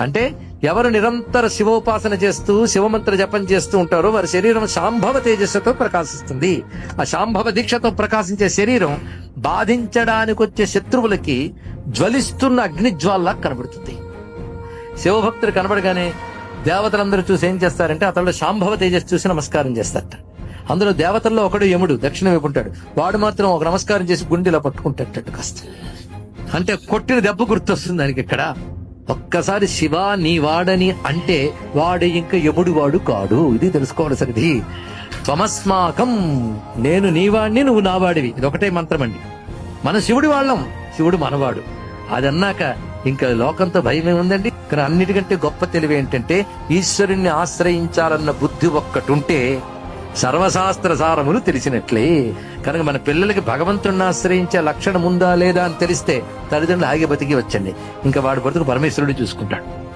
అంటే ఎవరు నిరంతర శివోపాసన చేస్తూ శివమంత్ర జపం చేస్తూ ఉంటారో వారి శరీరం శాంభవ తేజస్సుతో ప్రకాశిస్తుంది. ఆ శాంభవ దీక్షతో ప్రకాశించే శరీరం బాధించడానికి వచ్చే శత్రువులకి జ్వలిస్తున్న అగ్నిజ్వాల్లా కనబడుతుంది. శివభక్తుడు కనబడగానే దేవతలందరూ చూసి ఏం చేస్తారంటే అతడు శాంభవ తేజస్సు చూసి నమస్కారం చేస్తారట. అందులో దేవతల్లో ఒకడు యముడు దక్షిణ వైపు ఉంటాడు. వాడు మాత్రం ఒక నమస్కారం చేసి గుండెలో పట్టుకుంటాడు కాస్త. అంటే కొట్టిన దెబ్బ గుర్తొస్తుంది దానికి. ఇక్కడ ఒక్కసారి శివ నీ వాడని అంటే వాడు ఇంకా యముడు వాడు కాడు. ఇది తెలుసుకోవాల్సింది. త్వమస్మాకం, నేను నీవాడిని నువ్వు నావాడివి. ఇది ఒకటే మంత్రం అండి. మన శివుడి వాళ్ళం, శివుడు మనవాడు. అది అన్నాక ఇంకా లోకంతో భయమే ఉందండి. ఇక్కడ అన్నిటికంటే గొప్ప తెలివి ఏంటంటే ఈశ్వరుణ్ణి ఆశ్రయించాలన్న బుద్ధి ఒక్కటుంటే సర్వశాస్త్ర సారములు తెలిసినట్లే. కనుక మన పిల్లలకి భగవంతుడిని ఆశ్రయించే లక్షణం ఉందా లేదా అని తెలిస్తే తల్లిదండ్రులు ఆగి బతికి వచ్చండి. ఇంకా వాడి బతుకు పరమేశ్వరుడు చూసుకుంటాడు.